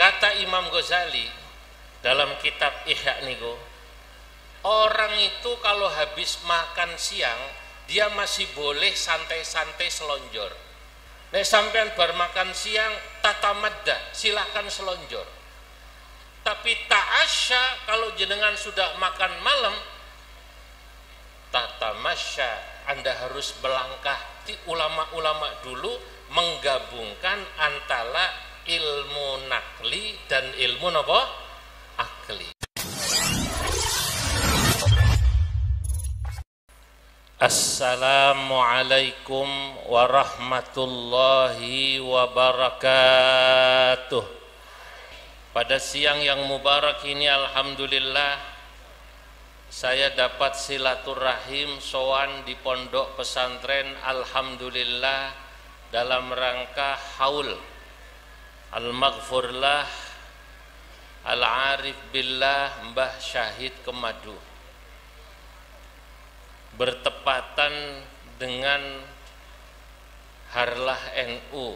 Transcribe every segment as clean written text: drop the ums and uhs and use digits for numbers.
Kata Imam Ghazali dalam kitab Ihya niku, orang itu kalau habis makan siang dia masih boleh santai-santai selonjor. Nek sampean bar makan siang tatamadda, silakan selonjor. Tapi ta'asya, kalau jenengan sudah makan malam, tatamasya, Anda harus melangkah. Ulama-ulama dulu menggabungkan antara ilmu nakli dan ilmu apa? Akli. Assalamualaikum warahmatullahi wabarakatuh. Pada siang yang mubarak ini alhamdulillah saya dapat silaturahim sowan di pondok pesantren alhamdulillah dalam rangka haul al-maghfurlah al-arif billah Mbah Syahid Kemadu, bertepatan dengan Harlah NU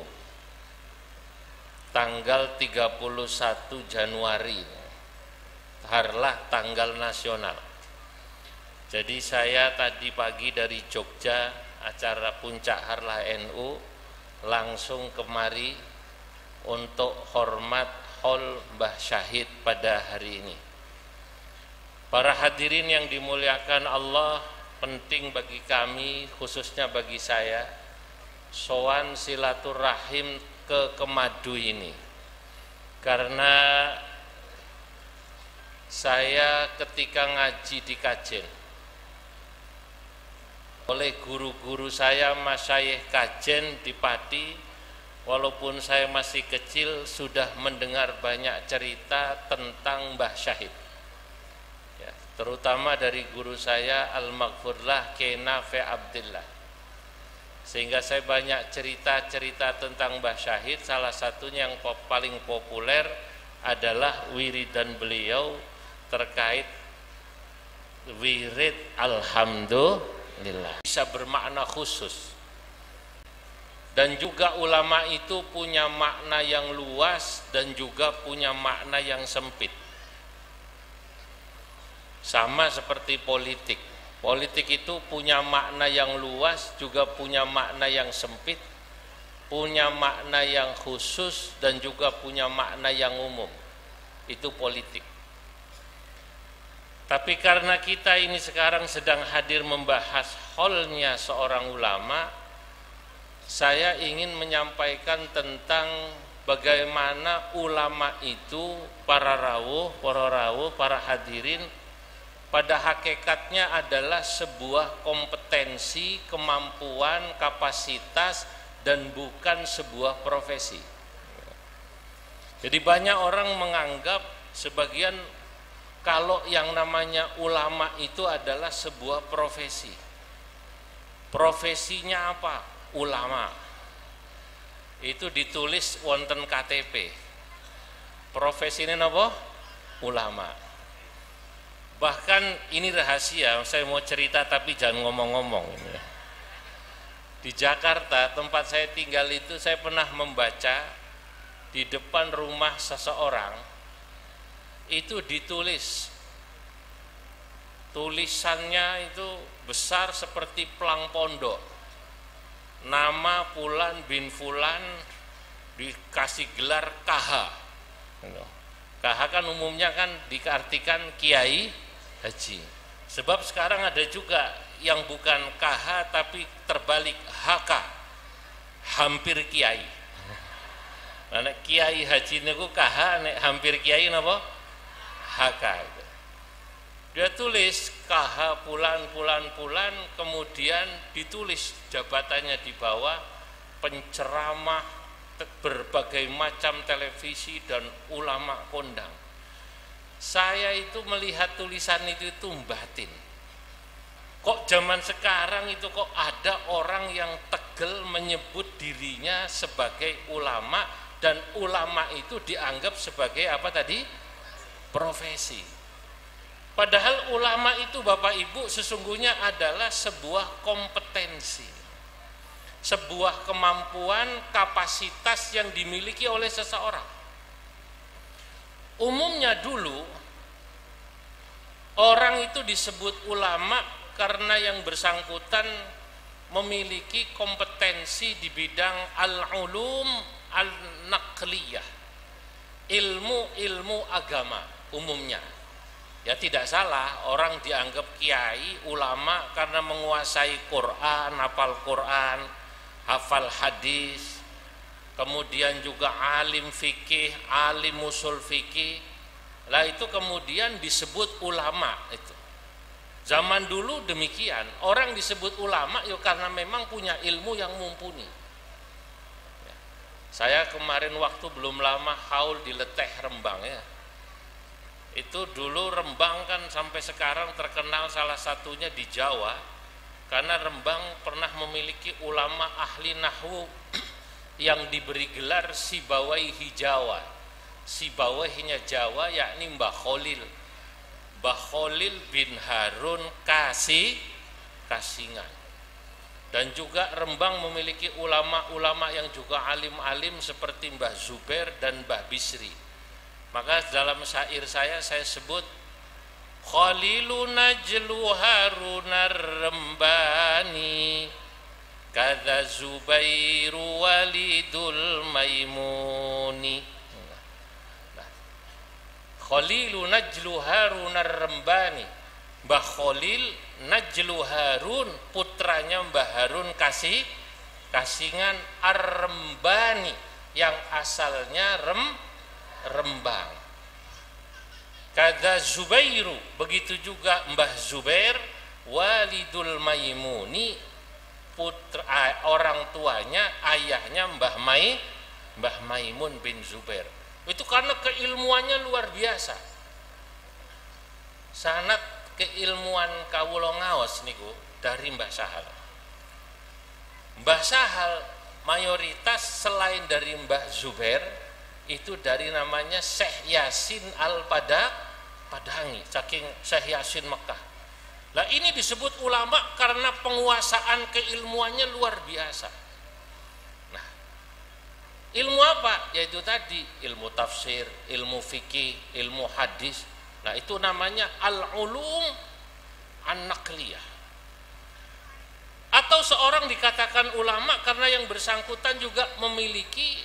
tanggal 31 Januari, Harlah tanggal nasional. Jadi saya tadi pagi dari Jogja, acara puncak Harlah NU, langsung kemari untuk hormat haul Mbah Syahid pada hari ini. Para hadirin yang dimuliakan Allah, penting bagi kami, khususnya bagi saya, sowan silaturahim ke Kemadu ini, karena saya ketika ngaji di Kajen oleh guru-guru saya, masyayikh Kajen di Pati, walaupun saya masih kecil sudah mendengar banyak cerita tentang Mbah Syahid ya, terutama dari guru saya Al-Maghfurlah Kiai Nafi Abdillah, sehingga saya banyak cerita-cerita tentang Mbah Syahid. Salah satunya yang paling populer adalah wiridan beliau terkait wirid alhamdulillah, bisa bermakna khusus. Dan juga ulama itu punya makna yang luas dan juga punya makna yang sempit. Sama seperti politik. Politik itu punya makna yang luas, juga punya makna yang sempit, punya makna yang khusus, dan juga punya makna yang umum. Itu politik. Tapi karena kita ini sekarang sedang hadir membahas haulnya seorang ulama, saya ingin menyampaikan tentang bagaimana ulama itu, para rawuh, para hadirin, pada hakikatnya adalah sebuah kompetensi, kemampuan, kapasitas, dan bukan sebuah profesi. Jadi banyak orang menganggap sebagian kalau yang namanya ulama itu adalah sebuah profesi. Profesinya apa? Ulama. Itu ditulis wonten KTP. Profesi ini apa? Ulama. Bahkan ini rahasia, saya mau cerita tapi jangan ngomong-ngomong. Di Jakarta, tempat saya tinggal itu, saya pernah membaca di depan rumah seseorang, itu ditulis, tulisannya itu besar seperti pelang pondok, nama Fulan bin Fulan, dikasih gelar KH. KH kan umumnya kan diartikan Kiai Haji. Sebab sekarang ada juga yang bukan KH tapi terbalik, HK, hampir Kiai. Nah, Kiai Haji niku KH, nek hampir Kiai napa? HK. Dia tulis KH Fulan, kemudian ditulis jabatannya di bawah, penceramah berbagai macam televisi dan ulama kondang. Saya itu melihat tulisan itu batin. Kok zaman sekarang itu kok ada orang yang tegel menyebut dirinya sebagai ulama, dan ulama itu dianggap sebagai apa tadi? Profesi. Padahal ulama itu Bapak Ibu sesungguhnya adalah sebuah kompetensi, sebuah kemampuan, kapasitas yang dimiliki oleh seseorang. Umumnya dulu orang itu disebut ulama karena yang bersangkutan memiliki kompetensi di bidang al-ulum al-naqliyah, ilmu agama umumnya. Ya tidak salah orang dianggap kiai, ulama karena menguasai Quran, hafal Quran, hafal hadis, kemudian juga alim fikih, alim usul fikih. Lah itu kemudian disebut ulama itu. Zaman dulu demikian, orang disebut ulama ya karena memang punya ilmu yang mumpuni. Ya. Saya kemarin waktu belum lama haul di Leteh Rembang ya. Itu dulu Rembang kan sampai sekarang terkenal salah satunya di Jawa karena Rembang pernah memiliki ulama ahli nahwu yang diberi gelar Sibawaihi Jawa. Sibawaihinya Jawa yakni Mbah Khalil. Mbah Khalil bin Harun Kasingan. Dan juga Rembang memiliki ulama-ulama yang juga alim-alim seperti Mbah Zubair dan Mbah Bisri. Maka dalam syair saya sebut Khalilu najlu Harun ar-Rembani kadza Zubairu walidul Maimuni. Khalilu najlu Harun ar-Rembani, Mbah Khalil najlu Harun, putranya Mbah Harun Kasingan ar-Rembani yang asalnya Rembang. Kadza Zubairu, begitu juga Mbah Zubair walidul Maimuni, putra orang tuanya ayahnya Mbah Maimun bin Zubair. Itu karena keilmuannya luar biasa. Sanad keilmuan kawula ngaos niku dari Mbah Sahal. Mbah Sahal mayoritas selain dari Mbah Zubair itu dari namanya Syekh Yasin Al-Padangi, saking Syekh Yasin Mekah. Lah ini disebut ulama karena penguasaan keilmuannya luar biasa. Ilmu apa? Yaitu tadi ilmu tafsir, ilmu fikih, ilmu hadis. Nah itu namanya al-ulum an-naqliyah. Atau seorang dikatakan ulama karena yang bersangkutan juga memiliki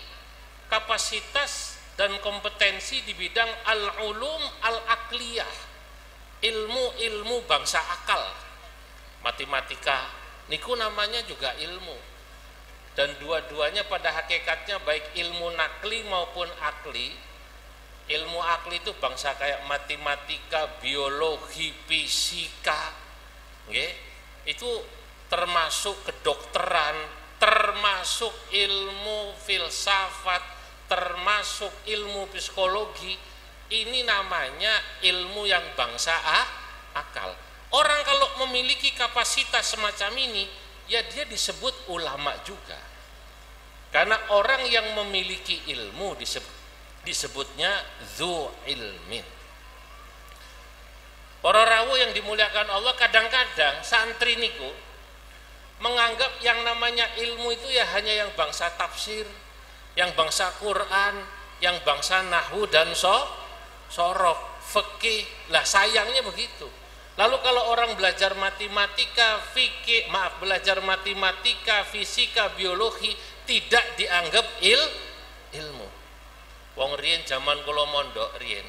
kapasitas dan kompetensi di bidang al-ulum al-aqliyah, ilmu bangsa akal. Matematika niku namanya juga ilmu. Dan dua-duanya pada hakikatnya baik ilmu nakli maupun akli. Ilmu akli itu bangsa kayak matematika, biologi, fisika, nggih. Itu termasuk kedokteran, termasuk ilmu filsafat, termasuk ilmu psikologi. Ini namanya ilmu yang bangsa akal. Orang kalau memiliki kapasitas semacam ini, ya dia disebut ulama juga. Karena orang yang memiliki ilmu disebutnya dzu ilmin. Para rawuh yang dimuliakan Allah, kadang-kadang santri niku menganggap yang namanya ilmu itu ya hanya yang bangsa tafsir, yang bangsa Quran, yang bangsa nahwu dan sorof, fikih. Lah sayangnya begitu. Lalu kalau orang belajar matematika, fisika, biologi tidak dianggap ilmu. Wong riyen zaman kula mondok riyen.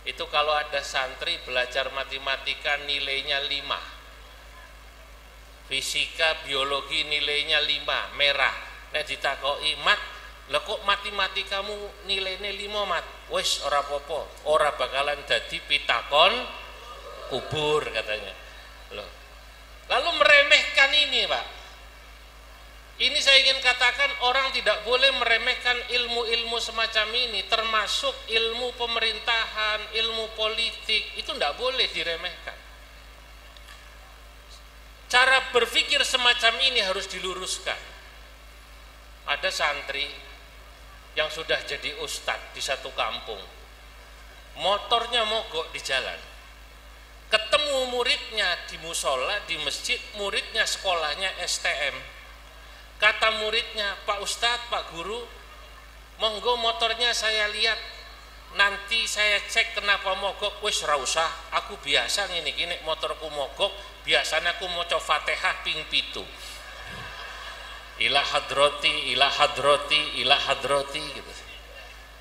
Itu kalau ada santri belajar matematika nilainya 5. Fisika, biologi nilainya 5, merah. Nek ditakoki, "Mat, lha kok matematikamu nilainya 5, Mat?" "Wis ora apa-apa, ora bakalan dadi pitakon kubur," katanya. Loh. Lalu meremehkan ini, Pak. Ini saya ingin katakan orang tidak boleh meremehkan ilmu-ilmu semacam ini, termasuk ilmu pemerintahan, ilmu politik, itu tidak boleh diremehkan. Cara berpikir semacam ini harus diluruskan. Ada santri yang sudah jadi ustadz di satu kampung, motornya mogok di jalan. Ketemu muridnya di musola, di masjid, muridnya sekolahnya STM. Kata muridnya, "Pak Ustadz, Pak Guru, monggo motornya saya lihat." nanti saya cek kenapa mogok. Wis ra usah, aku biasa ngene iki nek motorku mogok biasanya aku maca Fatihah ping 7. Ila hadrati ila hadrati ila hadrati gitu.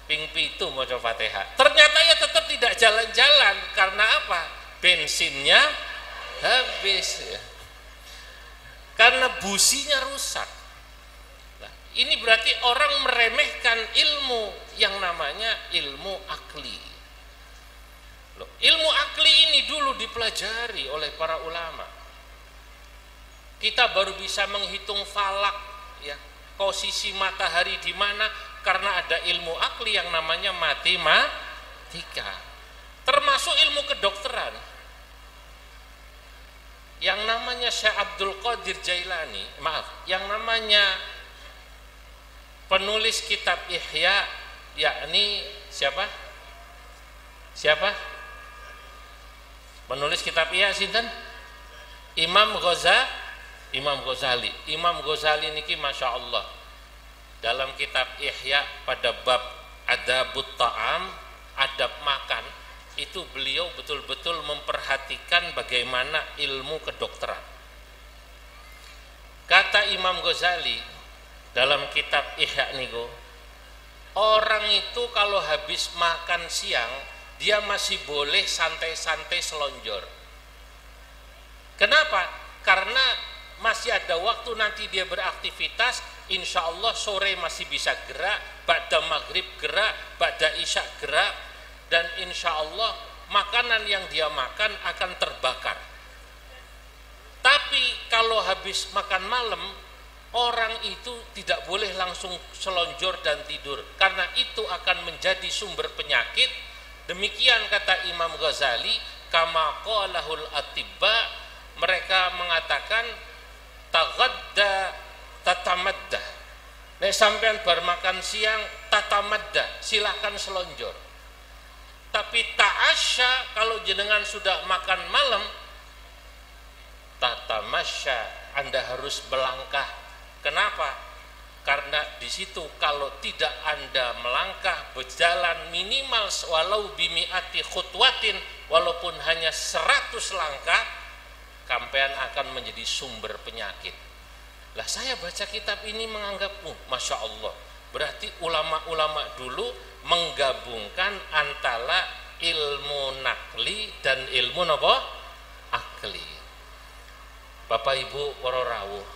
Ping 7 maca Fatihah. Ternyata ya tetap tidak jalan-jalan karena apa? Bensinnya habis ya. Karena businya rusak. Nah, ini berarti orang meremehkan ilmu yang namanya ilmu akli. Loh, ilmu akli ini dulu dipelajari oleh para ulama. Kita baru bisa menghitung falak, ya, posisi matahari di mana, karena ada ilmu akli yang namanya matematika. Termasuk ilmu kedokteran. Yang namanya Syekh Abdul Qadir Jailani, yang namanya penulis kitab Ihya, yakni siapa? Penulis kitab Ihya sinten? Imam Ghazali. Imam Ghazali niki Masya Allah, dalam kitab Ihya pada bab adabut ta'am, adab makan, itu beliau betul-betul memperhatikan bagaimana ilmu kedokteran. Kata Imam Ghazali dalam kitab Ihya niku, orang itu kalau habis makan siang dia masih boleh santai-santai selonjor. Kenapa? Karena masih ada waktu nanti dia beraktivitas, insya Allah sore masih bisa gerak, ba'da maghrib gerak, ba'da isya gerak, dan insya Allah makanan yang dia makan akan terbakar. Tapi kalau habis makan malam, orang itu tidak boleh langsung selonjor dan tidur, karena itu akan menjadi sumber penyakit. Demikian kata Imam Ghazali, kama qalahul atibba, mereka mengatakan tagadda tatamadda. Nek sampean bar makan siang tatamadda, silakan selonjor. Tapi ta'asya, kalau jenengan sudah makan malam, tatamasya, Anda harus melangkah. Kenapa? Karena di situ kalau tidak Anda melangkah, berjalan minimal walau bimi'ati khutwatin, walaupun hanya 100 langkah, kampean akan menjadi sumber penyakit. Lah saya baca kitab ini menganggap, Masya Allah, berarti ulama-ulama dulu menggabungkan antara ilmu nakli dan ilmu apa? Akli. Bapak Ibu para rawuh,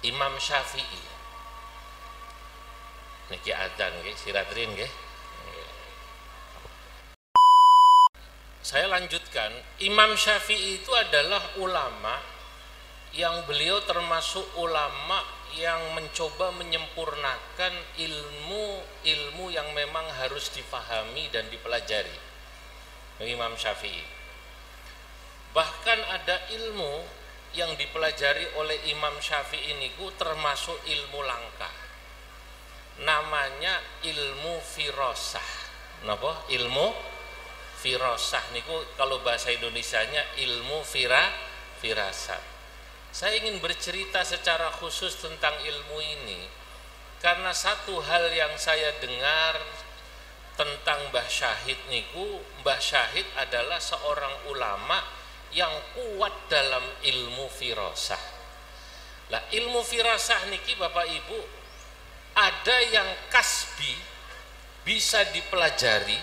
Imam Syafi'i niki adzan nggih, siratrin nggih. Saya lanjutkan, Imam Syafi'i itu adalah ulama yang beliau termasuk ulama yang mencoba menyempurnakan ilmu yang memang harus difahami dan dipelajari. Imam Syafi'i. Bahkan ada ilmu yang dipelajari oleh Imam Syafi'i niku termasuk ilmu langka. Namanya ilmu firasah. Napa? Ilmu firasah niku kalau bahasa Indonesianya ilmu firasat. Saya ingin bercerita secara khusus tentang ilmu ini karena satu hal yang saya dengar tentang Mbah Syahid niku, Mbah Syahid adalah seorang ulama yang kuat dalam ilmu firasah. Lah ilmu firasah niki Bapak Ibu, ada yang kasbi bisa dipelajari,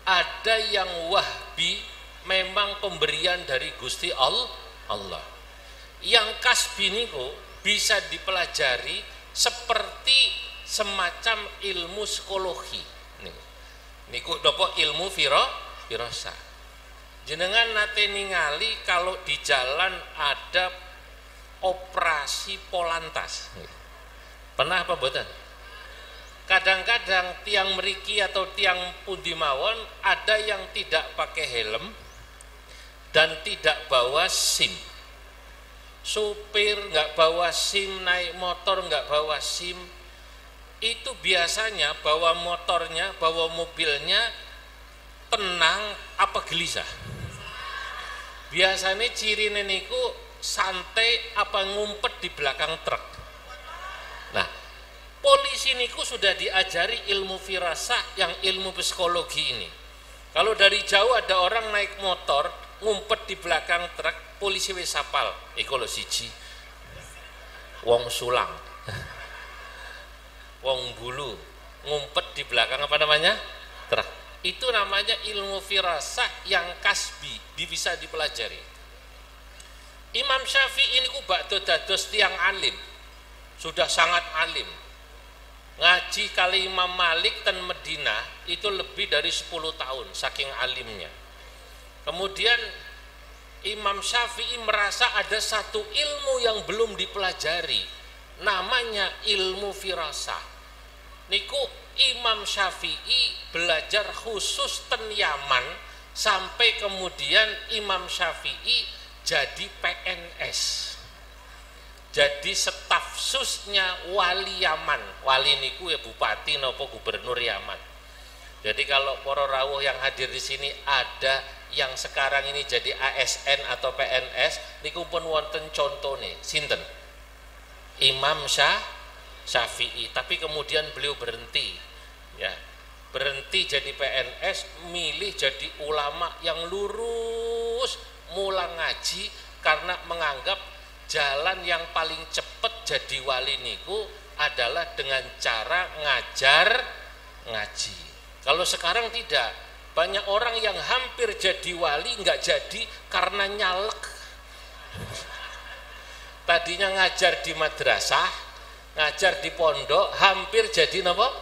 ada yang wahbi memang pemberian dari Gusti Allah. Yang kasbi niku bisa dipelajari seperti semacam ilmu psikologi niku napa ilmu firasah. Jenengan nate ningali kalau di jalan ada operasi polantas, pernah apa mboten? Kadang-kadang tiang mriki atau tiang pundi mawon ada yang tidak pakai helm dan tidak bawa SIM. Supir nggak bawa SIM, naik motor nggak bawa SIM, itu biasanya bawa motornya, bawa mobilnya tenang apa gelisah. Biasanya ciri niku santai apa ngumpet di belakang truk. Nah, polisi niku sudah diajari ilmu firasah yang ilmu psikologi ini. Kalau dari jauh ada orang naik motor ngumpet di belakang truk, polisi wis sapal iku lho siji wong sulang wong bulu ngumpet di belakang apa namanya truk. Itu namanya ilmu firasah yang kasbi, bisa dipelajari. Imam Syafi'i ini bakdo dados tiang alim, sudah sangat alim, ngaji kali Imam Malik ten Medina itu lebih dari 10 tahun saking alimnya. Kemudian Imam Syafi'i merasa ada satu ilmu yang belum dipelajari, namanya ilmu firasah. Niku Imam Syafi'i belajar khusus ten Yaman, sampai kemudian Imam Syafi'i jadi PNS, jadi staf susnya wali Yaman. Wali niku ya bupati nopo gubernur Yaman. Jadi kalau para rawuh yang hadir di sini ada yang sekarang ini jadi ASN atau PNS, niku pun wonten contone sinten? Imam Syafi'i. Tapi kemudian beliau berhenti, ya, berhenti jadi PNS, milih jadi ulama yang lurus, mulang ngaji, karena menganggap jalan yang paling cepat jadi wali niku adalah dengan cara ngajar ngaji. Kalau sekarang tidak, banyak orang yang hampir jadi wali nggak jadi karena nyalek. Tadinya ngajar di madrasah, ngajar di pondok, hampir jadi apa?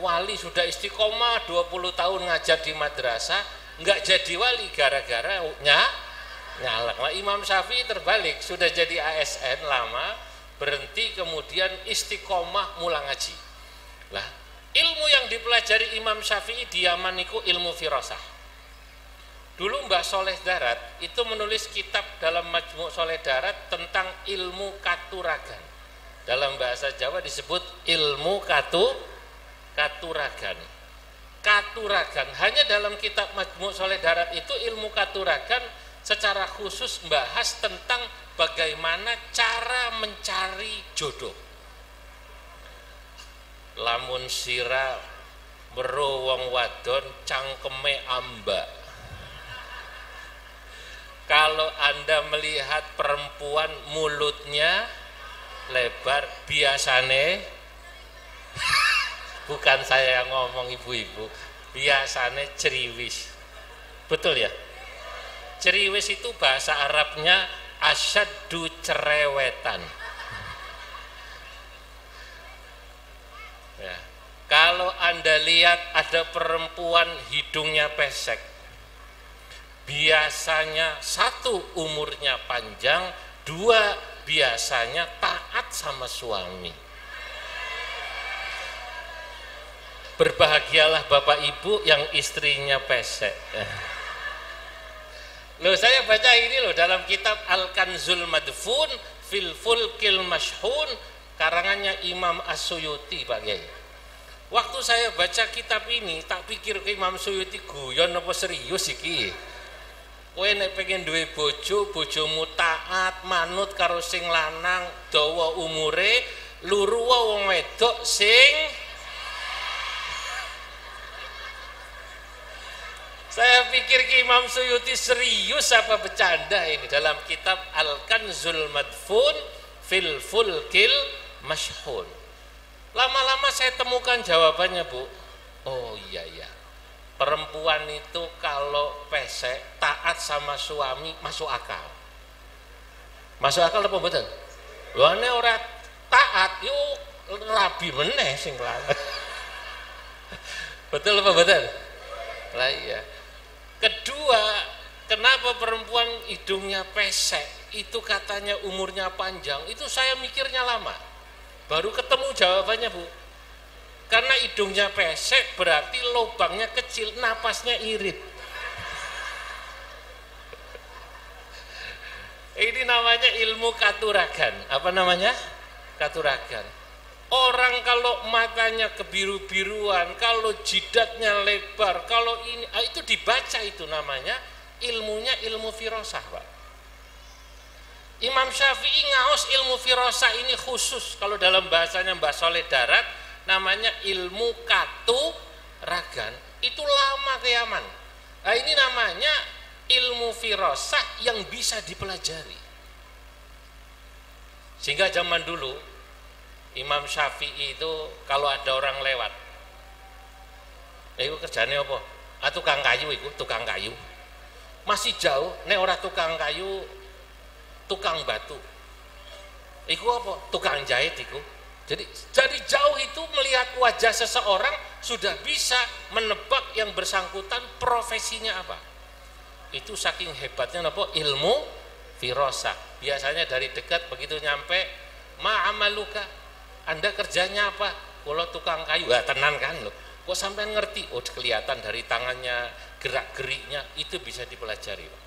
Wali, sudah istiqomah 20 tahun ngajar di madrasah, nggak jadi wali gara-gara nyalek. Nah, Imam Syafi'i terbalik, sudah jadi ASN lama, berhenti, kemudian istiqomah mulang ngaji. Lah, ilmu yang dipelajari Imam Syafi'i di Yaman itu ilmu firasah. Dulu Mbah Soleh Darat itu menulis kitab dalam Majmu' Soleh Darat tentang ilmu katuragan. Dalam bahasa Jawa disebut ilmu katuragan. Katuragan, hanya dalam kitab Majmu' Soleh Darat itu ilmu katuragan secara khusus membahas tentang bagaimana cara mencari jodoh. Lamun sira weruh wong wadon cangkeme ambak. Kalau Anda melihat perempuan mulutnya lebar, biasane bukan saya yang ngomong ibu-ibu, biasane ceriwis. Betul ya? Ceriwis itu bahasa Arabnya asyaddu cerewetan. Ya. Kalau Anda lihat ada perempuan hidungnya pesek, biasanya satu umurnya panjang, dua biasanya taat sama suami. Berbahagialah Bapak Ibu yang istrinya pesek. Loh, saya baca ini loh dalam kitab Al-Kanzul Madfun fil Fulkil Mashhun karangannya Imam As-Suyuti, Pak Kiai. Waktu saya baca kitab ini tak pikir ke Imam Suyuti guyon apa serius iki. Kowe nek pengen duwe bojo, bojomu taat manut karo sing lanang, dawa umure, luru wong wedok sing. Saya pikir ki Imam Suyuti serius apa bercanda ini dalam kitab Al-Kanzul Madfun fil Fulkil Mashhun. Lama-lama saya temukan jawabannya, Bu. Oh iya ya. Perempuan itu kalau pesek taat sama suami masuk akal. Masuk akal apa betul? Lho nek ora taat yuk rabi meneh sing lanang. Betul apa betul? Lah iya. Kedua, kenapa perempuan hidungnya pesek itu katanya umurnya panjang? Itu saya mikirnya lama, baru ketemu jawabannya, Bu. Karena hidungnya pesek berarti lubangnya kecil, napasnya irit. Ini namanya ilmu katuragan. Apa namanya? Katuragan. Orang kalau matanya kebiru-biruan, kalau jidatnya lebar, kalau ini itu dibaca, itu namanya ilmunya ilmu firasah, Pak. Imam Syafi'i ngaos ilmu firasa ini khusus, kalau dalam bahasanya Mbah Soleh Darat namanya ilmu katuragan, itu lama kiaman. Nah, ini namanya ilmu firasa yang bisa dipelajari. Sehingga zaman dulu Imam Syafi'i itu kalau ada orang lewat, itu kerjanya apa? Tukang kayu itu, tukang kayu. Masih jauh, nek ora tukang kayu, tukang batu. Iku apa? Tukang jahit iku. Jadi dari jauh itu melihat wajah seseorang sudah bisa menebak yang bersangkutan profesinya apa. Itu saking hebatnya apa? Ilmu firasa. Biasanya dari dekat begitu nyampe, ma'amaluka, Anda kerjanya apa? Kalau tukang kayu, ya tenan kan loh. Kok sampai ngerti? Oh, kelihatan dari tangannya, gerak-geriknya, itu bisa dipelajari, Pak.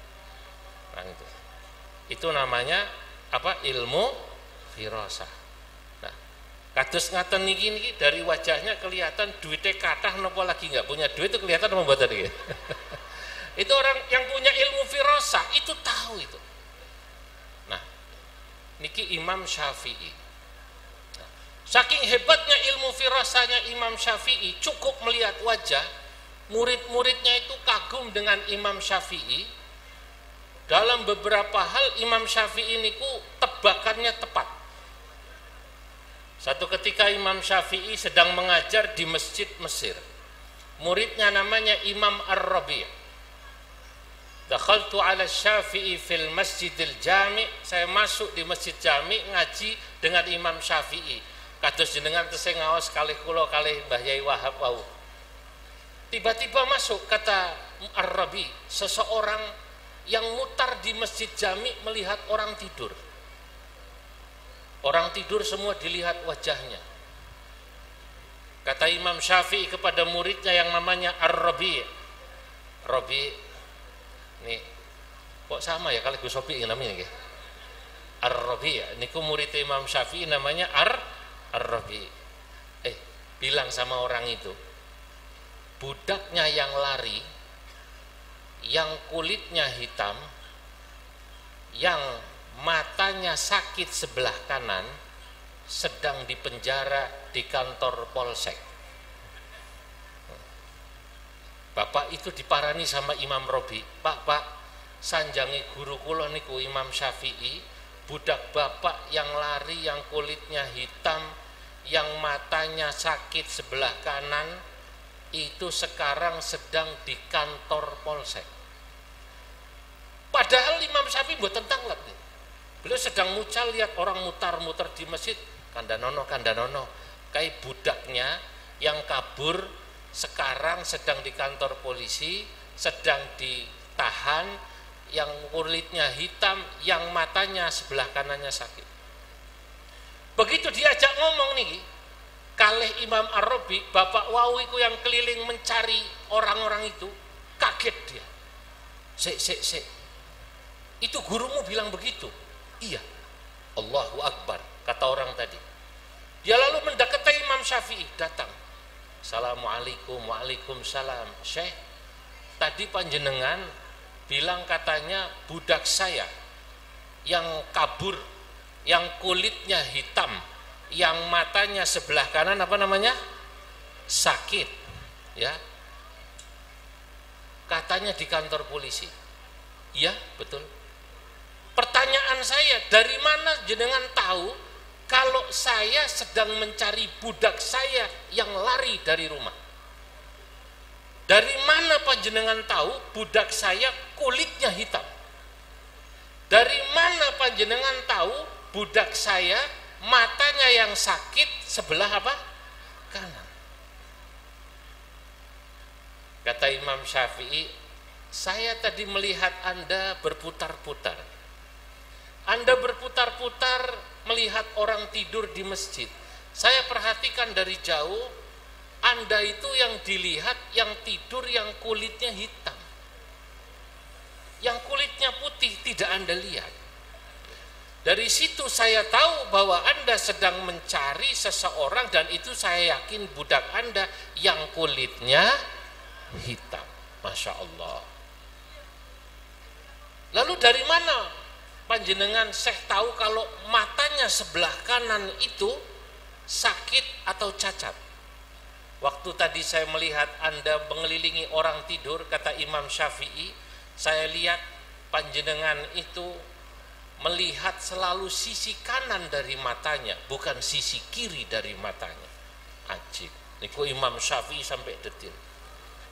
Nah, itu namanya apa? Ilmu firasah. Nah, kados ngaten niki dari wajahnya kelihatan duitnya kathah napa lagi nggak punya duit itu kelihatan apa mboten iki. Itu orang yang punya ilmu firasah itu tahu itu. Nah, niki Imam Syafi'i. Saking hebatnya ilmu firasanya Imam Syafi'i, cukup melihat wajah, murid-muridnya itu kagum dengan Imam Syafi'i. Dalam beberapa hal Imam Syafi'i niku tebakannya tepat. Satu ketika Imam Syafi'i sedang mengajar di masjid Mesir. Muridnya namanya Imam Ar-Rabi'. Dakhaltu ala Syafi'i fil masjidil jami'. Saya masuk di masjid jami' ngaji dengan Imam Syafi'i. Kados jenengan tesih ngaos kalih kula kalih Mbah Yai Wahab wau. Tiba-tiba masuk, kata Ar-Rabi, seseorang yang mutar di masjid jami melihat orang tidur. Orang tidur semua dilihat wajahnya. Kata Imam Syafi'i kepada muridnya yang namanya Ar-Rabi, Rabi, nih kok sama ya kalau Gus Sopi namanya nggih. Ar-Rabi, niku murid Imam Syafi'i namanya Ar-Rabi. Bilang sama orang itu, budaknya yang lari, yang kulitnya hitam, yang matanya sakit sebelah kanan, sedang dipenjara di kantor polsek. Bapak itu diparani sama Imam Robi, Pak, sanjangi guru kula niku Imam Syafi'i, budak bapak yang lari, yang kulitnya hitam, yang matanya sakit sebelah kanan, itu sekarang sedang di kantor polsek. Padahal Imam Syafi'i mboten tanglep. Beliau sedang mucal, lihat orang mutar-mutar di masjid, kandanono, kayak budaknya yang kabur sekarang sedang di kantor polisi, sedang ditahan, yang kulitnya hitam, yang matanya sebelah kanannya sakit. Begitu diajak ngomong nih kalih Imam Ar-Rabi, bapak wau iku yang keliling mencari orang-orang itu, kaget dia. Sik. Itu gurumu bilang begitu? Iya. Allahu Akbar, kata orang tadi. Dia lalu mendekati Imam Syafi'i, datang. Assalamualaikum, waalaikumsalam. Syekh, tadi panjenengan bilang katanya budak saya yang kabur, yang kulitnya hitam, yang matanya sebelah kanan apa namanya? Sakit, ya. Katanya di kantor polisi. Iya, betul. Pertanyaan saya, dari mana jenengan tahu kalau saya sedang mencari budak saya yang lari dari rumah? Dari mana panjenengan tahu budak saya kulitnya hitam? Dari mana panjenengan tahu budak saya matanya yang sakit sebelah apa? Kanan. Kata Imam Syafi'i, saya tadi melihat Anda berputar-putar. Anda berputar-putar melihat orang tidur di masjid. Saya perhatikan dari jauh, Anda itu yang dilihat yang tidur yang kulitnya hitam. Yang kulitnya putih tidak Anda lihat. Dari situ saya tahu bahwa Anda sedang mencari seseorang, dan itu saya yakin budak Anda yang kulitnya hitam. Masya Allah. Lalu dari mana panjenengan Syekh tahu kalau matanya sebelah kanan itu sakit atau cacat? Waktu tadi saya melihat Anda mengelilingi orang tidur, kata Imam Syafi'i, saya lihat panjenengan itu melihat selalu sisi kanan dari matanya, bukan sisi kiri dari matanya. Ajib. Niku Imam Syafi'i sampai detil.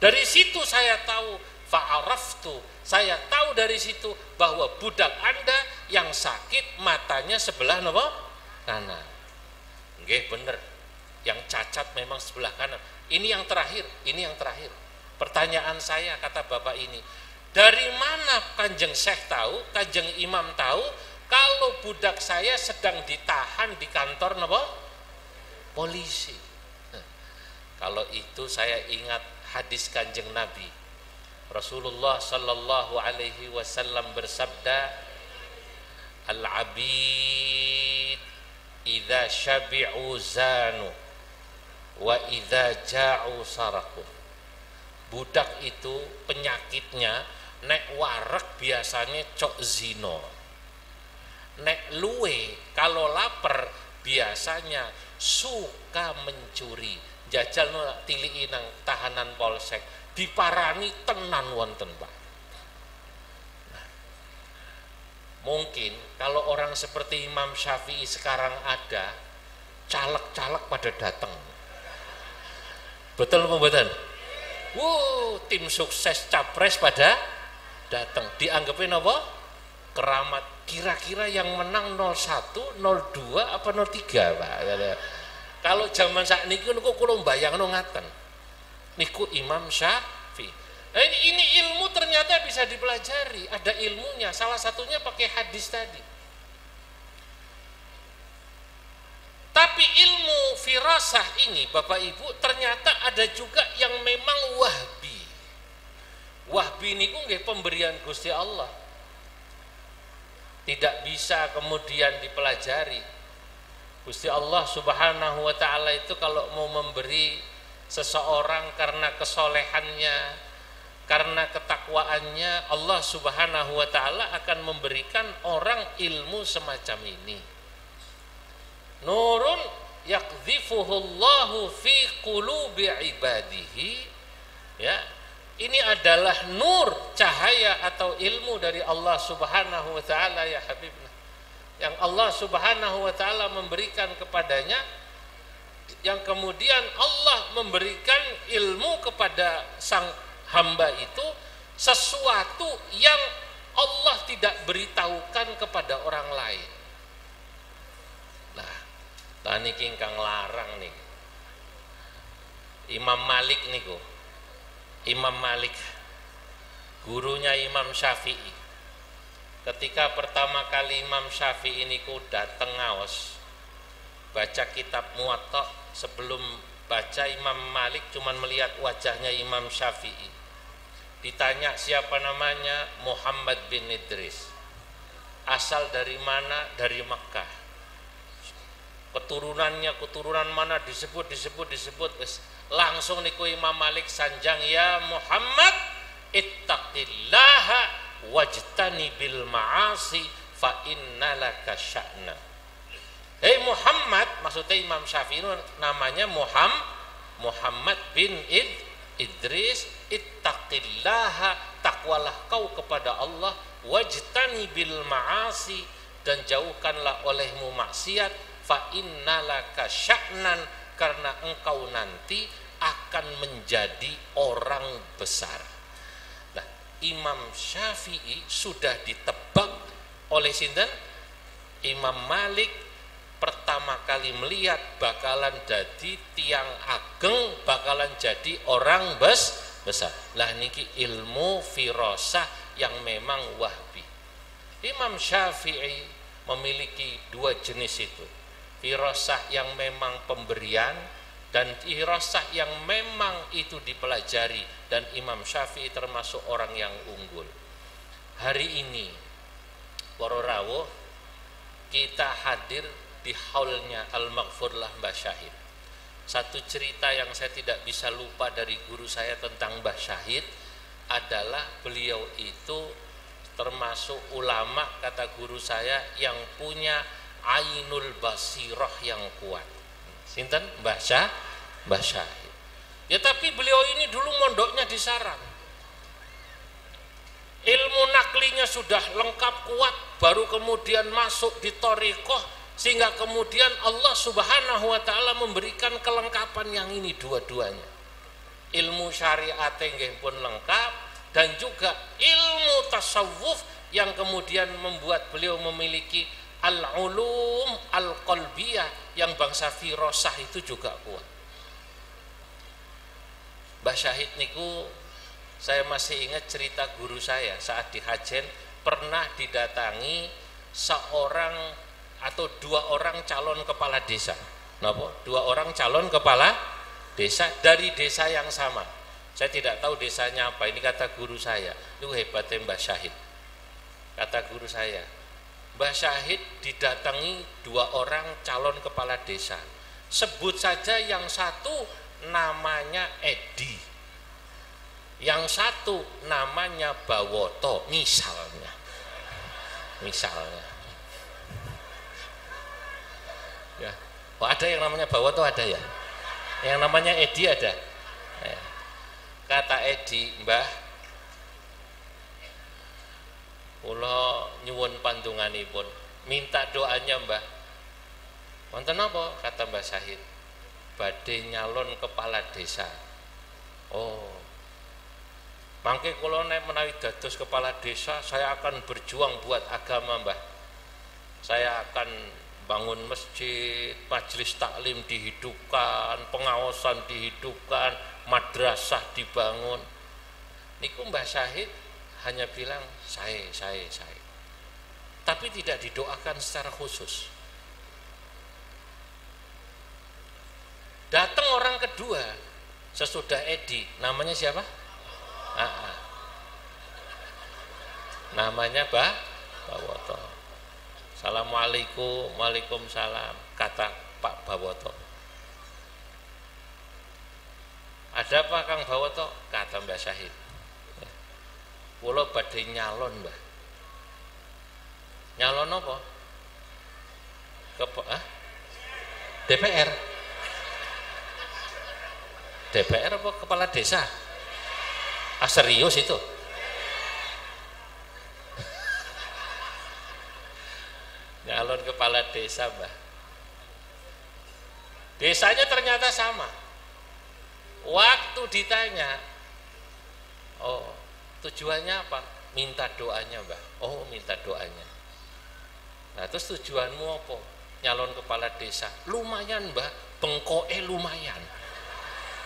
Dari situ saya tahu, fa'araftu, saya tahu dari situ bahwa budak Anda yang sakit matanya sebelah napa? Kanan. Nggih bener. Yang cacat memang sebelah kanan. Ini yang terakhir, ini yang terakhir. Pertanyaan saya, kata bapak ini, dari mana Kanjeng Syekh tahu, Kanjeng Imam tahu kalau budak saya sedang ditahan di kantor napa? Polisi. Kalau itu saya ingat hadis Kanjeng Nabi. Rasulullah sallallahu alaihi wasallam bersabda, al-abid idza syabi'u zanu wa idza ja'u saraku. Budak itu penyakitnya nek warak biasanya cok zino, nek luwe kalau lapar biasanya suka mencuri. Jajal tilii nang tahanan polsek diparani tenan wonten Pak. Nah, mungkin kalau orang seperti Imam Syafi'i sekarang ada, caleg-caleg pada datang. Betul apa mboten? Tim sukses capres pada datang. Dianggapin apa? Keramat. Kira-kira yang menang 01, 02 apa 03 Pak? Kalau zaman saat niku kula mbayangno ngaten. Niku Imam Syafi'i. Ini ilmu ternyata bisa dipelajari, ada ilmunya. Salah satunya pakai hadis tadi. Tapi ilmu firasah ini Bapak Ibu ternyata ada juga yang memang wahbi. Wahbi niku nggih pemberian Gusti Allah. Tidak bisa kemudian dipelajari. Gusti Allah Subhanahu wa taala itu kalau mau memberi seseorang karena kesolehannya, karena ketakwaannya, Allah Subhanahu wa taala akan memberikan orang ilmu semacam ini. Nurun yakdhifuhullahu fi qulubi ibadihi, ya. Ini adalah nur, cahaya atau ilmu dari Allah Subhanahu wa taala ya Habibna, yang Allah Subhanahu wa taala memberikan kepadanya, yang kemudian Allah memberikan ilmu kepada sang hamba itu sesuatu yang Allah tidak beritahukan kepada orang lain. Nah niki ingkang larang nih Imam Malik niku. Imam Malik gurunya Imam Syafi'i. Ketika pertama kali Imam Syafi'i niku dateng ngaos baca kitab Muwatta, sebelum baca Imam Malik cuman melihat wajahnya Imam Syafi'i. Ditanya siapa namanya, Muhammad bin Idris. Asal dari mana? Dari Makkah. Keturunannya keturunan mana disebut. Langsung niku Imam Malik sanjang, ya Muhammad ittaqillaha wajtani bil ma'asi fa innalaka sya'na. Hei Muhammad, maksudnya Imam Syafi'i namanya Muhammad bin Idris. Ittaqillaha, takwalah kau kepada Allah, wajtani bil ma'asi, dan jauhkanlah olehmu maksiat, fa innalaka sya'nan, karena engkau nanti akan menjadi orang besar. Nah, Imam Syafi'i sudah ditebak oleh sinten? Imam Malik pertama kali melihat bakalan jadi tiang ageng, bakalan jadi orang besar. Lah niki ilmu firasah yang memang wahbi. Imam Syafi'i memiliki dua jenis itu. Firasah yang memang pemberian dan firasah yang memang itu dipelajari, dan Imam Syafi'i termasuk orang yang unggul. Hari ini para rawuh kita hadir di haulnya Al-Maghfurlah Mbah Syahid. Satu cerita yang saya tidak bisa lupa dari guru saya tentang Mbah Syahid adalah beliau itu termasuk ulama, kata guru saya, yang punya ainul basirah yang kuat. Sinten? Mbah Syahid. Ya tapi beliau ini dulu mondoknya di sarang. Ilmu naklinya sudah lengkap kuat, baru kemudian masuk di thariqah, sehingga kemudian Allah Subhanahu wa taala memberikan kelengkapan yang ini dua-duanya. Ilmu syariat nggih pun lengkap, dan juga ilmu tasawuf yang kemudian membuat beliau memiliki al-ulum al-qalbiyah yang bangsa firasah itu juga kuat. Mbah Syahid niku, saya masih ingat cerita guru saya saat di Hajen pernah didatangi seorang atau dua orang calon kepala desa. Napa? Dua orang calon kepala desa dari desa yang sama. Saya tidak tahu desanya apa. Ini kata guru saya. Itu hebatnya Mbah Syahid. Kata guru saya, Mbah Syahid didatangi dua orang calon kepala desa. Sebut saja yang satu namanya Edi, yang satu namanya Bawoto, misalnya ya. Oh, ada yang namanya Bawoto, ada ya, yang namanya Edi ada ya. Kata Edi, Mbah, kula nyuwun pandunganipun, minta doanya Mbah. Wonten apa? Kata Mbah Syahid, badhe nyalon kepala desa. Oh, mangke kula nek menawi dados kepala desa, saya akan berjuang buat agama Mbah. Saya akan bangun masjid, majelis taklim dihidupkan, pengawasan dihidupkan, madrasah dibangun. Niku Mbah Syahid hanya bilang saya. Tapi tidak didoakan secara khusus. Datang orang kedua sesudah Edi, namanya siapa? Namanya Bawoto. Assalamualaikum, waalaikumsalam, kata Pak Bawoto. Ada apa Kang Bawoto? Kata Mbah Syahid, kula badhe nyalon Mbah. Nyalon apa? DPR. DPR apa kepala desa? Serius itu? Nyalon kepala desa Mbah. Desanya ternyata sama. Waktu ditanya, oh tujuannya apa? Minta doanya Mbah. Oh minta doanya. Nah terus tujuanmu apa? Nyalon kepala desa. Lumayan Mbah, bengkoke lumayan.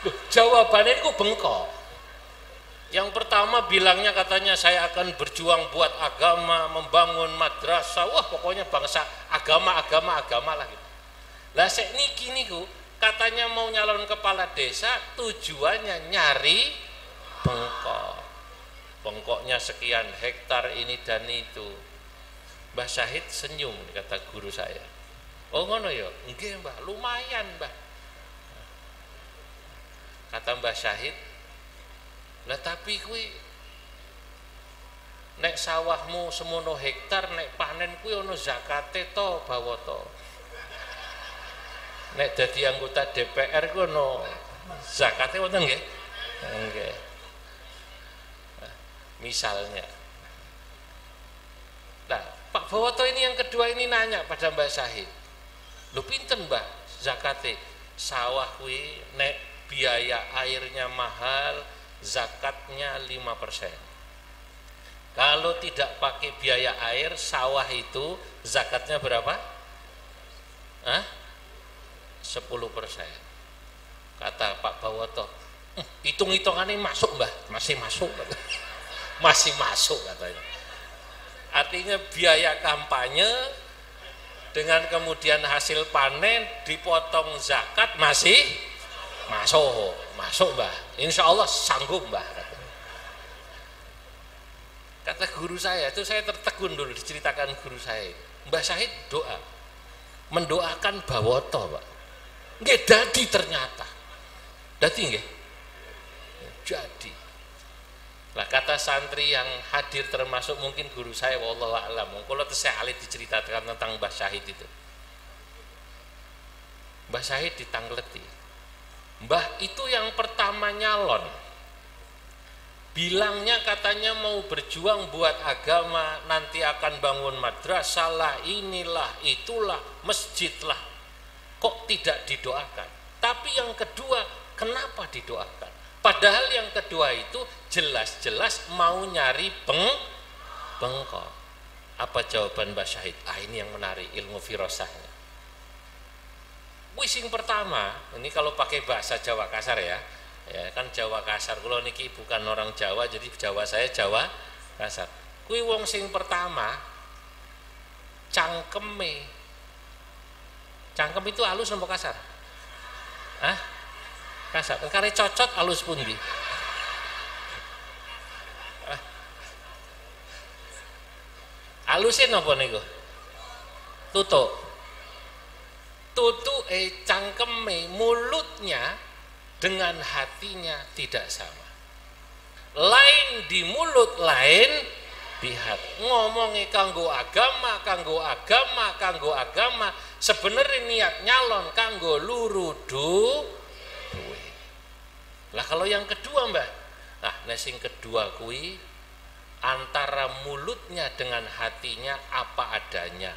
Loh, jawabannya itu bengkok. Yang pertama bilangnya katanya saya akan berjuang buat agama, membangun madrasah. Wah pokoknya bangsa agama lah gitu. Lah sek niki niku katanya mau nyalon kepala desa, tujuannya nyari bengkok. Bengkoknya sekian hektar ini dan itu. Mbah Syahid senyum, kata guru saya. Oh ngono ya? Nggih Mbah, lumayan Mbah. Kata Mbah Syahid, lah tapi kuwi nek sawahmu semono hektar, nek panen kuwi ono zakate to Bawoto. Nek dadi anggota DPR kuwi ono zakate wonten nggih? Nggih. Misalnya. Nah, Pak Bawoto ini yang kedua ini nanya pada Mbah Syahid, lho pinten Mbah zakate? Sawah kuwi nek biaya airnya mahal, zakatnya 5%. Kalau tidak pakai biaya air, sawah itu zakatnya berapa? 10%. Kata Pak Bawoto, hitung-hitungannya masuk Mbah, masih masuk. Masih masuk katanya. Artinya biaya kampanye dengan kemudian hasil panen dipotong zakat masih masuk Mbah, insya Allah sanggup Mbah. Kata guru saya itu, saya tertegun dulu diceritakan guru saya. Mbah Syahid doa, mendoakan Bawoto Pak. Nggih dadi ternyata. Dadi nggih. Jadi. Lah kata santri yang hadir termasuk mungkin guru saya, wallahu a'lam. Kalau saya alit diceritakan tentang Mbah Syahid itu. Mbah Syahid ditangleti. Mbah itu yang pertama nyalon. Bilangnya katanya mau berjuang buat agama, nanti akan bangun madrasah lah, inilah, itulah, masjid lah. Kok tidak didoakan? Tapi yang kedua, kenapa didoakan? Padahal yang kedua itu jelas-jelas mau nyari bengkok. Apa jawaban Mbah Syahid? Ini yang menarik, ilmu firasahnya. Wis yang pertama, ini kalau pakai bahasa Jawa kasar ya kan Jawa kasar. Kalau niki bukan orang Jawa, jadi Jawa saya Jawa kasar. Kui wong sing pertama, cangkeme. Cangkem itu halus apa kasar? Kasar. Kare cocot halus pundi? Halusin apa niku? Tutuk cangkeme, mulutnya dengan hatinya tidak sama. Lain di mulut, lain di hati. Ngomongnya kanggo agama, sebenarnya niat nyalon kanggo luru duwe. Lah kalau yang kedua Mbah, sing kedua kui antara mulutnya dengan hatinya apa adanya,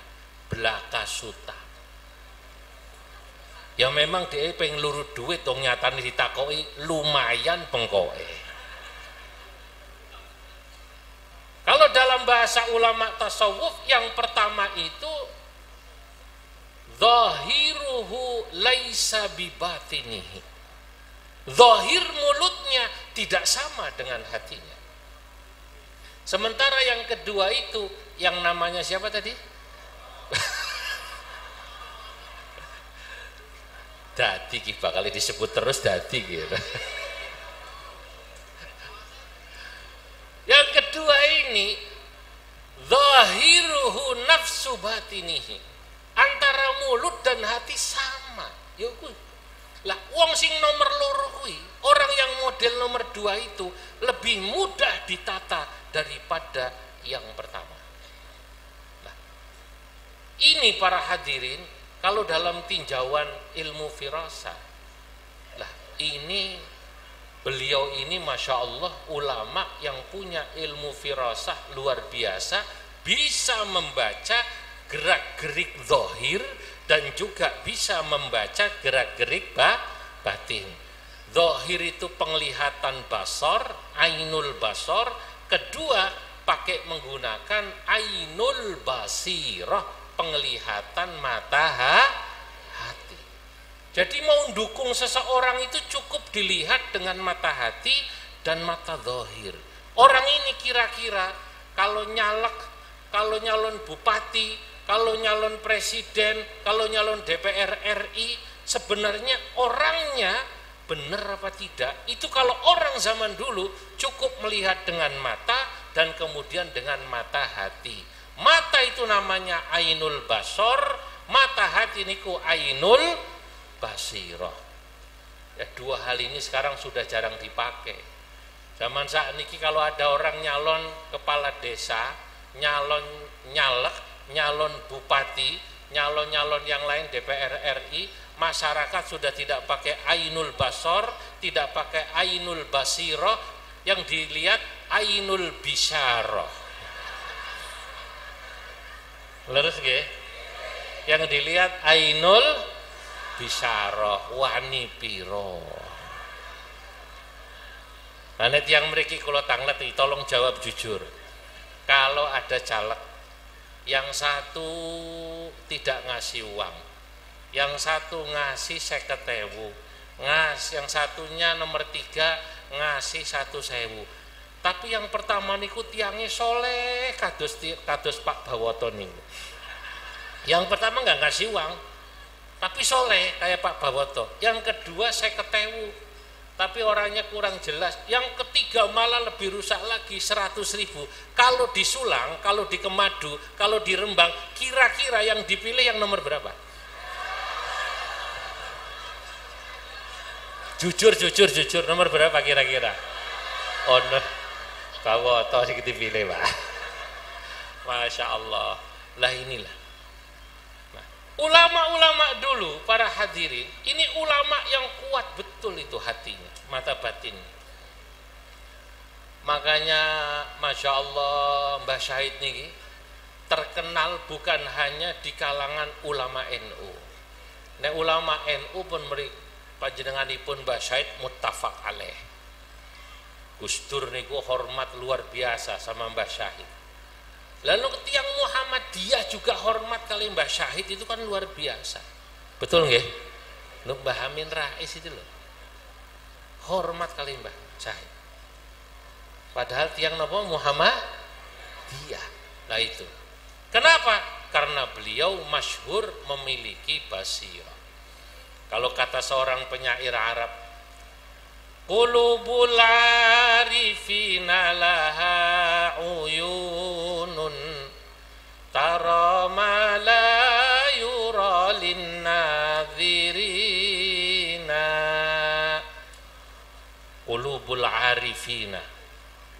belaka suta. Ya memang dia pengen luru duit, dong nyatanya ditakoi lumayan bengkoe. Kalau dalam bahasa ulama tasawuf yang pertama itu zahiruhu laisa bibatinihi. Zahir mulutnya tidak sama dengan hatinya. Sementara yang kedua itu yang namanya siapa tadi? Dadi ki bakal disebut terus dadi gitu. Yang kedua ini zahiruhu nafsu batinihi. Antara mulut dan hati sama. Ya kuwi. Lah wong sing nomor loro kuwi, orang yang model nomor 2 itu lebih mudah ditata daripada yang pertama. Nah, ini para hadirin, kalau dalam tinjauan ilmu firasah, lah ini beliau ini masya Allah ulama yang punya ilmu firasah luar biasa, bisa membaca gerak-gerik zahir dan juga bisa membaca gerak-gerik batin. Zahir itu penglihatan basar, ainul basar. Kedua pakai menggunakan ainul basirah, penglihatan mata hati. Jadi mau dukung seseorang itu cukup dilihat dengan mata hati dan mata zahir. Orang ini kira-kira kalau nyalek, kalau nyalon bupati, kalau nyalon presiden, kalau nyalon DPR RI, sebenarnya orangnya benar apa tidak? Itu kalau orang zaman dulu cukup melihat dengan mata dan kemudian dengan mata hati. Mata itu namanya ainul basor, mata hati niku ainul basirah. Ya, dua hal ini sekarang sudah jarang dipakai. Zaman saat ini kalau ada orang nyalon kepala desa, nyalon nyalek, nyalon bupati, nyalon-nyalon yang lain DPR RI, masyarakat sudah tidak pakai ainul basor, tidak pakai ainul basirah, yang dilihat ainul bisyarah. Lurus nggih? Yang dilihat ainul bisyarah, wani piro. Nah, yang mriki kula tanglet tolong jawab jujur. Kalau ada caleg yang satu tidak ngasih uang, yang satu ngasih 50.000, yang satunya nomor 3 ngasih 1.000. Tapi yang pertama niku tiangnya soleh kados Pak Bawoto niku. Yang pertama nggak ngasih uang, tapi soleh kayak Pak Bawoto. Yang kedua 50.000. Tapi orangnya kurang jelas. Yang ketiga malah lebih rusak lagi, 100.000. Kalau di Sulang, kalau di Kemadu, kalau di Rembang, kira-kira yang dipilih yang nomor berapa? Jujur, nomor berapa kira-kira? Oh, Kawoto sing dipilih, Pak. Masya Allah. Lah inilah. Nah, ulama-ulama dulu, para hadirin, ini ulama yang kuat betul itu hatinya, mata batin. Makanya Masya Allah Mbah Syahid nih terkenal bukan hanya di kalangan ulama NU. Nah, ulama NU pun panjenenganipun Mbah Syahid muttafaq alaih. Gus Dur niku hormat luar biasa sama Mbah Syahid. Lalu tiang Muhammadiyah juga hormat kali Mbah Syahid, itu kan luar biasa. Betul nggih? Lu Mbah Amin Rais itu loh. Hormat kali Mbah Syahid. Padahal tiang napa Muhammadiyah. Lah itu. Kenapa? Karena beliau masyhur memiliki basirah. Kalau kata seorang penyair Arab, qulubul arifina laha uyunun tara ma la yura linnadhirina. Qulubul arifina,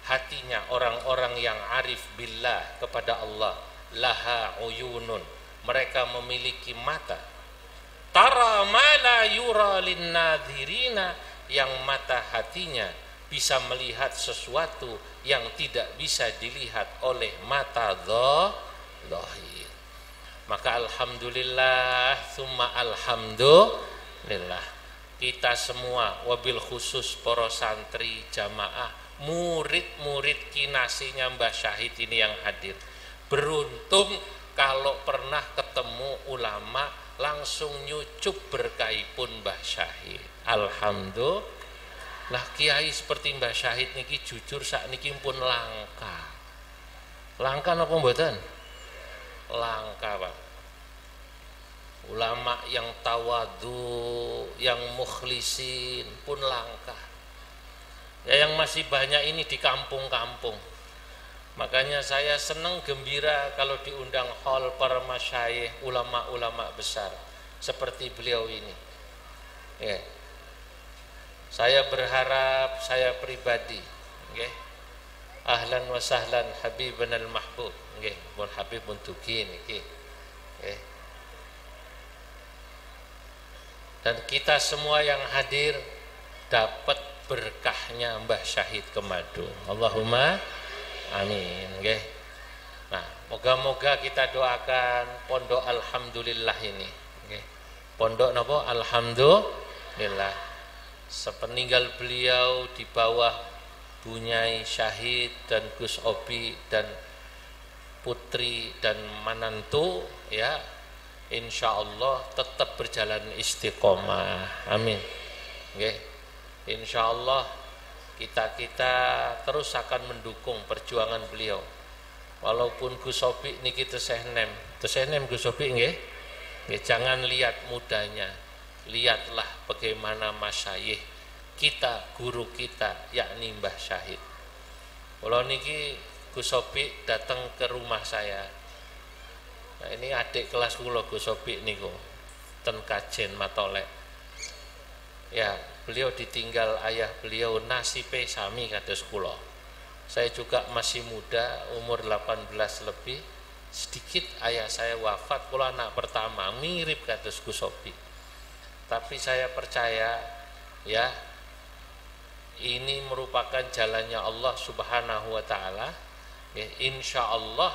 hatinya orang-orang yang arif billah kepada Allah, laha uyunun, mereka memiliki mata, tara ma la yura linnadhirina, yang mata hatinya bisa melihat sesuatu yang tidak bisa dilihat oleh mata zahir. Maka alhamdulillah summa alhamdulillah, kita semua wabil khusus para santri jamaah, murid-murid kinasinya Mbah Syahid ini yang hadir, beruntung kalau pernah ketemu ulama langsung nyucup berkahipun Mbah Syahid. Alhamdulillah, kiai seperti Mbah Syahid niki jujur sakniki pun langka. Langka napa mboten? Langka, Pak. Ulama yang tawadhu, yang mukhlisin pun langka. Ya, yang masih banyak ini di kampung-kampung. Makanya saya senang gembira kalau diundang hall para masyayikh, ulama-ulama besar seperti beliau ini. Ya. Saya berharap, saya pribadi, okay, ahlan wa sahlan Habibana al-mahbub, okay, pun Habib Muntukin, okay, okay. Dan kita semua yang hadir dapat berkahnya Mbah Syahid Kemadu. Allahumma amin, okay. Nah, moga-moga kita doakan pondok alhamdulillah ini, okay. Pondok napa? Alhamdulillah. Sepeninggal beliau di bawah Bunyai Syahid dan Gus Obi dan putri dan manantu, ya, insya Allah tetap berjalan istiqomah, amin. Okay. Insya Allah kita terus akan mendukung perjuangan beliau. Walaupun Gus Obi niki tesih nem Gus Obi nggih. Jangan lihat mudanya, lihatlah bagaimana masyayikh kita, guru kita, yakni Mbah Syahid. Kalau niki Gus Obi datang ke rumah saya. Nah, ini adik kelas kula Gus Obi niku ten Kajen Matolek. Ya, beliau ditinggal ayah beliau, nasibe sami kados kula. Saya juga masih muda, umur 18 lebih. Sedikit ayah saya wafat, kula anak pertama, mirip kados Gus Obi. Tapi saya percaya, ya, ini merupakan jalannya Allah Subhanahu wa taala. Ya, insya Allah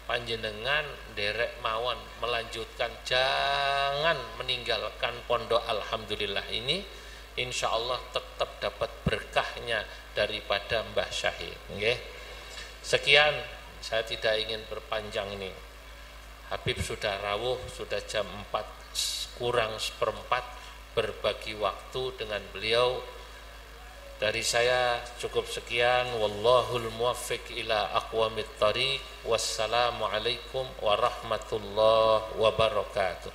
panjenengan derek mawon melanjutkan, jangan meninggalkan pondok alhamdulillah ini. Insya Allah tetap dapat berkahnya daripada Mbah Syahid. Okay. Sekian, saya tidak ingin berpanjang ini. Habib sudah rawuh, sudah jam 4 kurang seperempat, berbagi waktu dengan beliau. Dari saya cukup sekian. Wallahul muwaffiq ila aqwamit thariq. Wassalamualaikum warahmatullahi wabarakatuh.